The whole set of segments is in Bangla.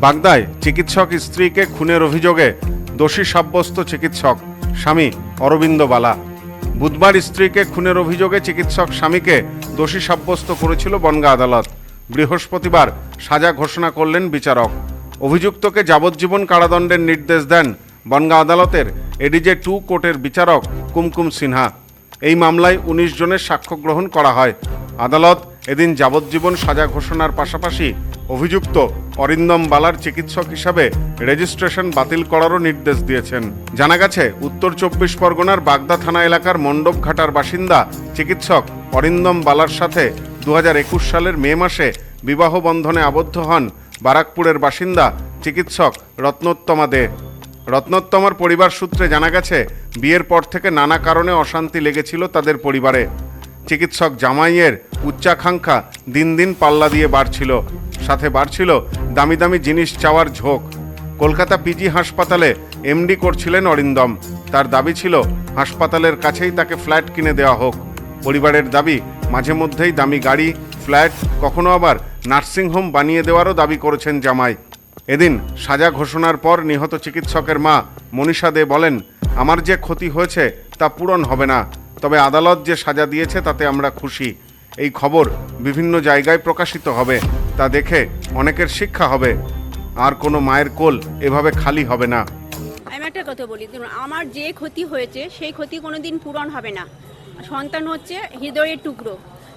বাগদায় চিকিৎসক স্ত্রীকে খুনের অভিযোগে দোষী সাব্যস্ত চিকিৎসক স্বামী অরবিন্দ বালা। বুধবার স্ত্রীকে খুনের অভিযোগে চিকিৎসক স্বামীকে দোষী সাব্যস্ত করেছিল বনগাঁ আদালত। বৃহস্পতিবার সাজা ঘোষণা করলেন বিচারক। অভিযুক্তকে যাবজ্জীবন কারাদণ্ডের নির্দেশ দেন বনগাঁ আদালতের এডিজে 2 কোর্টের বিচারক কুমকুম সিনহা। এই মামলায় 19 জনের সাক্ষ্য গ্রহণ করা হয়। আদালত এদিন যাবজ্জীবন সাজা ঘোষণার পাশাপাশি অভিযুক্ত অরিন্দম বালার চিকিৎসক হিসাবে রেজিস্ট্রেশন বাতিল করারও নির্দেশ দিয়েছেন। জানা গেছে, উত্তর 24 পরগনার বাগদা থানা এলাকার মণ্ডপঘাটার বাসিন্দা চিকিৎসক অরিন্দম বালার সাথে 2021 সালের মে মাসে বিবাহ বন্ধনে আবদ্ধ হন বারাকপুরের বাসিন্দা চিকিৎসক রত্নোত্তমা দে। রত্নোত্তমার পরিবার সূত্রে জানা গেছে, বিয়ের পর থেকে নানা কারণে অশান্তি লেগেছিল তাদের পরিবারে। চিকিৎসক জামাইয়ের উচ্চাকাঙ্ক্ষা দিন দিন পাল্লা দিয়ে বাড়ছিল, সাথে বাড়ছিল দামি দামি জিনিস চাওয়ার ঝোঁক। কলকাতা পিজি হাসপাতালে এমডি করছিলেন অরিন্দম। তার দাবি ছিল হাসপাতালের কাছেই তাকে ফ্ল্যাট কিনে দেওয়া হোক। পরিবারের দাবি, মাঝে মধ্যেই দামি গাড়ি, ফ্ল্যাট, কখনো আবার নার্সিংহোম বানিয়ে দেওয়ারও দাবি করেছেন জামাই। এদিন সাজা ঘোষণার পর নিহত চিকিৎসকের মা মনীষা দে বলেন, আমার যে ক্ষতি হয়েছে তা পূরণ হবে না, তবে আদালত যে সাজা দিয়েছে তাতে আমরা খুশি। এই খবর বিভিন্ন জায়গায় প্রকাশিত হবে, তা দেখে অনেকের শিক্ষা হবে। আর কোনো মায়ের কোল এভাবে খালি হবে না। আমি একটা কথা বলি, আমার যে ক্ষতি হয়েছে সেই ক্ষতি কোনোদিন পূরণ হবে না। সন্তান হচ্ছে হৃদয়ের টুকরো,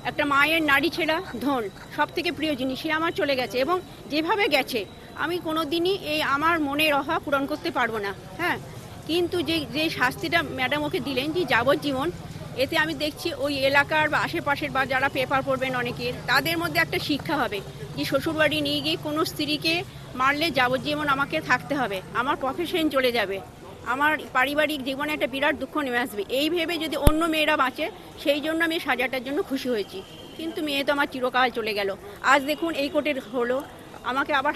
একটা মায়ের নাড়ি ছেঁড়া ধন, সব থেকে প্রিয় জিনিস, সে আমার চলে গেছে এবং যেভাবে গেছে আমি কোনোদিনই এই আমার মনের অভাব পূরণ করতে পারবো না। হ্যাঁ, কিন্তু যে শাস্তিটা ম্যাডাম ওকে দিলেন, যে যাবজ্জীবন, এতে আমি দেখছি ওই এলাকার বা আশেপাশের বা যারা পেপার পড়বেন অনেকের, তাদের মধ্যে একটা শিক্ষা হবে যে শ্বশুরবাড়ি নিয়ে গিয়ে কোনো স্ত্রীকে মারলে যাবজ্জীবন আমাকে থাকতে হবে, আমার প্রফেশন চলে যাবে, আমার পারিবারিক জীবনে একটা বিরাট দুঃখ নেমে আসবে। এই ভেবে যদি অন্য মেয়েরা বাঁচে, সেই জন্য আমি সাজাটার জন্য খুশি হয়েছি। কিন্তু মেয়ে তো আমার চিরকাল চলে গেল। আজ দেখুন এই কোর্টের হলো, আমাকে আবার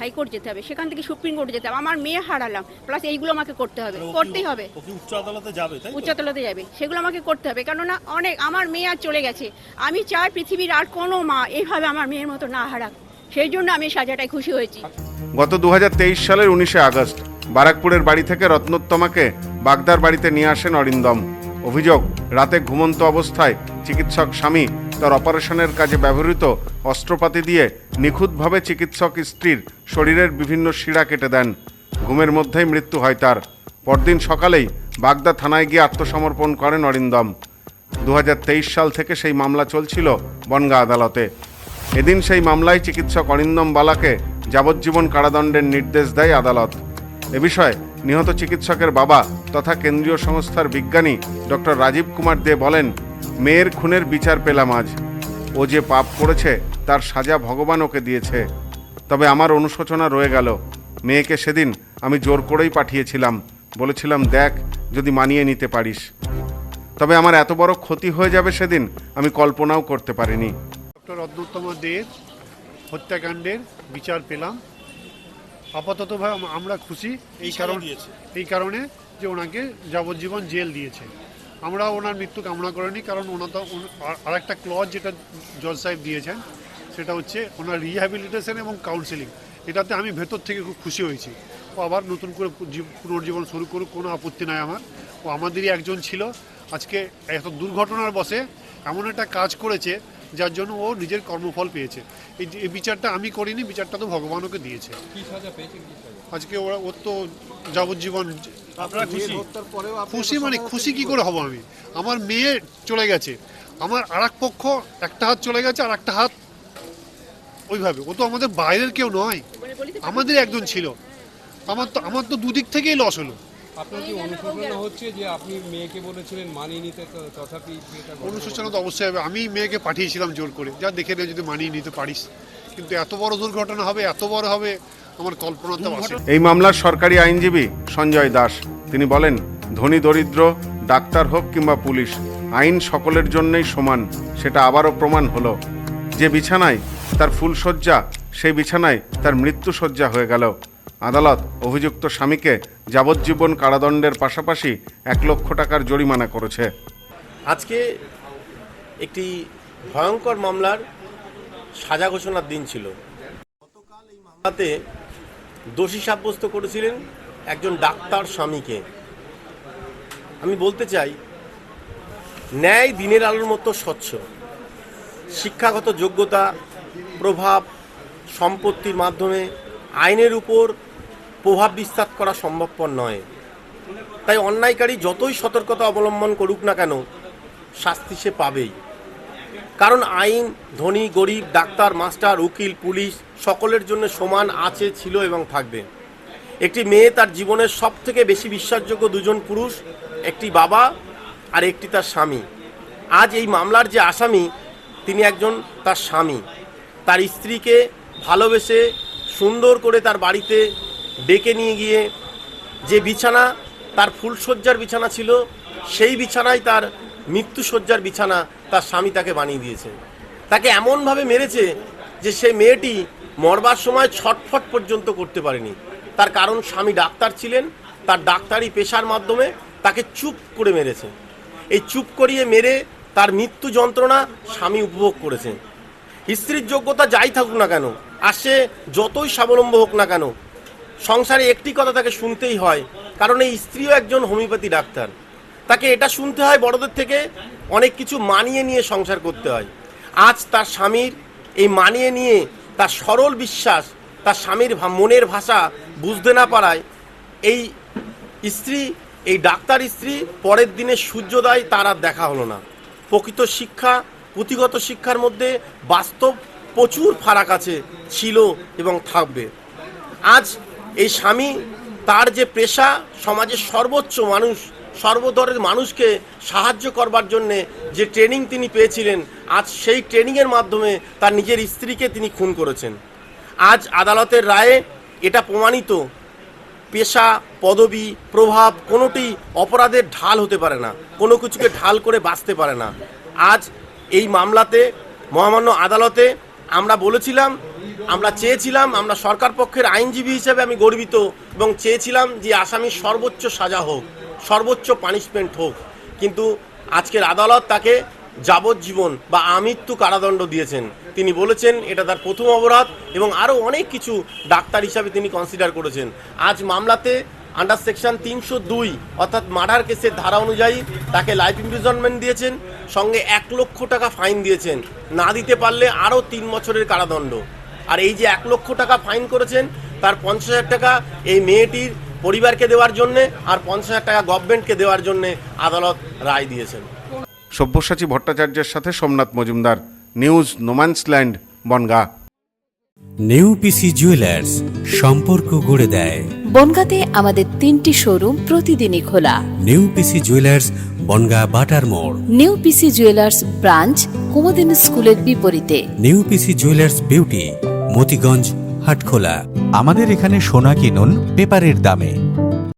হাইকোর্ট যেতে হবে, সেখান থেকে সুপ্রিম কোর্টে যেতে হবে। আমার মেয়ে হারালাম, প্লাস এইগুলো আমাকে করতে হবে, করতেই হবে। উচ্চ আদালতে যাবে, সেগুলো আমাকে করতে হবে, কেননা অনেক আমার মেয়ে আর চলে গেছে। আমি চাই পৃথিবীর আর কোনো মা এইভাবে আমার মেয়ের মতো না হারাক, সেই জন্য আমি সাজাটায় খুশি হয়েছি। গত 2023 সালের 19শে আগস্ট বারাকপুরের বাড়ি থেকে রত্নোত্তমাকে বাগদার বাড়িতে নিয়ে আসেন অরিন্দম। অভিযোগ, রাতে ঘুমন্ত অবস্থায় চিকিৎসক স্বামী তার অপারেশনের কাজে ব্যবহৃত অস্ত্রপাতি দিয়ে নিখুঁতভাবে চিকিৎসক স্ত্রীর শরীরের বিভিন্ন শিরা কেটে দেন। ঘুমের মধ্যেই মৃত্যু হয় তার। পরদিন সকালেই বাগদা থানায় গিয়ে আত্মসমর্পণ করেন অরিন্দম। 2023 সাল থেকে সেই মামলা চলছিল বনগাঁ আদালতে। এদিন সেই মামলায় চিকিৎসক অরিন্দম বালাকে যাবজ্জীবন কারাদণ্ডের নির্দেশ দেয় আদালত। এ বিষয়ে নিহত চিকিৎসকের বাবা তথা কেন্দ্রীয় সংস্থার বিজ্ঞানী ডক্টর রাজীব কুমার দে বলেন, মেয়ের খুনের বিচার পেলাম আজ। ও যে পাপ করেছে তার সাজা ভগবান ওকে দিয়েছে। তবে আমার অনুশোচনা রয়ে গেল। মেয়েকে সেদিন আমি জোর করেই পাঠিয়েছিলাম, বলেছিলাম দেখ যদি মানিয়ে নিতে পারিস। তবে আমার এত বড় ক্ষতি হয়ে যাবে সেদিন আমি কল্পনাও করতে পারিনি। ডক্টর রত্নোত্তমা দের হত্যাকাণ্ডের বিচার পেলাম। আপাতত আমরা খুশি এই কারণে যে ওনাকে যাবজ্জীবন জেল দিয়েছে। আমরা ওনার মৃত্যু কামনা করিনি, কারণ ওনার তো আর একটা ক্লজ যেটা জজ সাহেব দিয়েছেন, সেটা হচ্ছে ওনার রিহ্যাবিলিটেশন এবং কাউন্সেলিং। এটাতে আমি ভেতর থেকে খুব খুশি হয়েছি। ও আবার নতুন করে পুনর্জীবন শুরু করুক, কোনো আপত্তি নাই আমার। ও আমাদেরই একজন ছিল, আজকে এত দুর্ঘটনার বশে এমন একটা কাজ করেছে যার জন্য ও নিজের কর্মফল পেয়েছে। এই বিচারটা আমি করিনি, বিচারটা তো ভগবান ওকে দিয়েছে। আজকে ওর তো যাবজ্জীবন। খুশি মানে খুশি কি করে হব আমি? আমার মেয়ে চলে গেছে, আমার আর এক পক্ষ একটা হাত চলে গেছে, আর একটা হাত ওইভাবে। ও তো আমাদের বাইরের কেউ নয়, আমাদের একজন ছিল। আমার তো দুদিক থেকেই লস হলো। আপনার কি অনুশোচনা হচ্ছে যে আপনি মেয়েকে বলেছিলেন মানিয়ে নিতে, তথাপি অনুশোচনা তো অবশ্যই হবে। আমি মেয়েকে পাঠিয়েছিলাম জোর করে, যা দেখে নে যদি মানিয়ে নিতে পারিস, কিন্তু এত বড় দুর্ঘটনা হবে, এত বড় হবে আমার কল্পনাতে আসে। এই মামলার সরকারি আইনজীবী সঞ্জয় দাস তিনি বলেন, ধনী দরিদ্র, ডাক্তার হোক কিংবা পুলিশ, আইন সকলের জন্যই সমান। সেটা আবারও প্রমাণ হলো। যে বিছানায় তার ফুলশয্যা, সেই বিছানায় তার মৃত্যুশয্যা হয়ে গেল। আদালত অভিযুক্ত স্বামীকে যাবজ্জীবন কারাদণ্ডের পাশাপাশি 1 লক্ষ টাকার জরিমানা করেছে। আজকে একটি ভয়ঙ্কর মামলার সাজা ঘোষণার দিন ছিল। গতকাল এই তাতে দোষী সাব্যস্ত করেছিলেন একজন ডাক্তার স্বামীকে। আমি বলতে চাই, ন্যায় দিনের আলোর মতো স্বচ্ছ। শিক্ষাগত যোগ্যতা, প্রভাব, সম্পত্তির মাধ্যমে আইনের উপর প্রভাব বিস্তার করা সম্ভবপর নয়। তাই অন্যায়কারী যতই সতর্কতা অবলম্বন করুক না কেন, শাস্তি সে পাবেই। কারণ আইন ধনী গরিব, ডাক্তার, মাস্টার, উকিল, পুলিশ সকলের জন্য সমান আছে, ছিল এবং থাকবে। একটি মেয়ে তার জীবনের সবথেকে বেশি বিশ্বাসযোগ্য দুজন পুরুষ, একটি বাবা আর একটি তার স্বামী। আজ এই মামলার যে আসামি, তিনি একজন তার স্বামী। তার স্ত্রীকে ভালোবেসে সুন্দর করে তার বাড়িতে ডেকে নিয়ে গিয়ে যে বিছানা তার ফুলশয্যার বিছানা ছিল, সেই বিছানায় তার মৃত্যুশয্যার বিছানা তার স্বামী তাকে বানিয়ে দিয়েছে। তাকে এমনভাবে মেরেছে যে সে মেয়েটি মরবার সময় ছটফট পর্যন্ত করতে পারেনি। তার কারণ স্বামী ডাক্তার ছিলেন, তার ডাক্তারি পেশার মাধ্যমে তাকে চুপ করে মেরেছে। এই চুপ করিয়ে মেরে তার মৃত্যু যন্ত্রণা স্বামী উপভোগ করেছে। স্ত্রীর যোগ্যতা যাই থাকুক না কেন, আর সে যতই স্বাবলম্বী হোক না কেন, সংসারে একটি কথা তাকে শুনতেই হয়, কারণ এই স্ত্রীও একজন হোমিওপ্যাথি ডাক্তার। তাকে এটা শুনতে হয় বড়দের থেকে, অনেক কিছু মানিয়ে নিয়ে সংসার করতে হয়। আজ তার স্বামীর এই মানিয়ে নিয়ে তার সরল বিশ্বাস, তার স্বামীর মনের ভাষা বুঝতে না পারায় এই স্ত্রী, এই ডাক্তার স্ত্রী পরের দিনে সূর্যোদয় তার আর দেখা হলো না। প্রকৃত শিক্ষা, পুঁথিগত শিক্ষার মধ্যে বাস্তব প্রচুর ফারাক আছে, ছিল এবং থাকবে। আজ এই স্বামী তার যে পেশা, সমাজের সর্বোচ্চ মানুষ, সর্বদরের মানুষকে সাহায্য করবার জন্যে যে ট্রেনিং তিনি পেয়েছিলেন, আজ সেই ট্রেনিংয়ের মাধ্যমে তার নিজের স্ত্রীকে তিনি খুন করেছেন। আজ আদালতের রায়ে এটা প্রমাণিত, পেশা, পদবি, প্রভাব কোনোটি অপরাধের ঢাল হতে পারে না, কোনো কিছুকে ঢাল করে বাঁচতে পারে না। আজ এই মামলাতে মহামান্য আদালতে আমরা বলেছিলাম, আমরা চেয়েছিলাম, আমরা সরকার পক্ষের আইনজীবী হিসেবে আমি গর্বিত, এবং চেয়েছিলাম যে আসামির সর্বোচ্চ সাজা হোক, সর্বোচ্চ পানিশমেন্ট হোক। কিন্তু আজকের আদালত তাকে যাবজ্জীবন বা আমৃত্যু কারাদণ্ড দিয়েছেন। তিনি বলেছেন এটা তার প্রথম অপরাধ এবং আরও অনেক কিছু ডাক্তার হিসাবে তিনি কনসিডার করেছেন। আজ মামলাতে আন্ডার সেকশন 302 অর্থাৎ মার্ডার কেসের ধারা অনুযায়ী তাকে লাইফ ইমপ্রিজনমেন্ট দিয়েছেন, সঙ্গে 1 লক্ষ টাকা ফাইন দিয়েছেন, না দিতে পারলে আরও 3 বছরের কারাদণ্ড। আর এই যে 1 লক্ষ টাকা ফাইন করেছেন, তার 50,000 টাকা এই মেয়েটির পরিবারকে দেওয়ার জন্যে আর 50,000 টাকা গভর্নমেন্টকে দেওয়ার জন্যে আদালত রায় দিয়েছেন। সব্যসাচী ভট্টাচার্যের সাথে সোমনাথ মজুমদার, নিউজ নোম্যান্সল্যান্ড, বনগাঁ। নেউপিসি জুয়েলার্স, সম্পর্ক গড়ে দেয়। বনগাঁতে আমাদের 3টি শোরুম প্রতিদিনই খোলা। নেউপিসি জুয়েলার্স, বনগাঁ বাটার মোড়। নেউপিসি জুয়েলার্স ব্রাঞ্চ কুমুদিন স্কুলের বিপরীতে। নেউপিসি জুয়েলার্স বিউটি, মতিগঞ্জ, হাটখোলা। আমাদের এখানে সোনা কিনুন পেপারের দামে।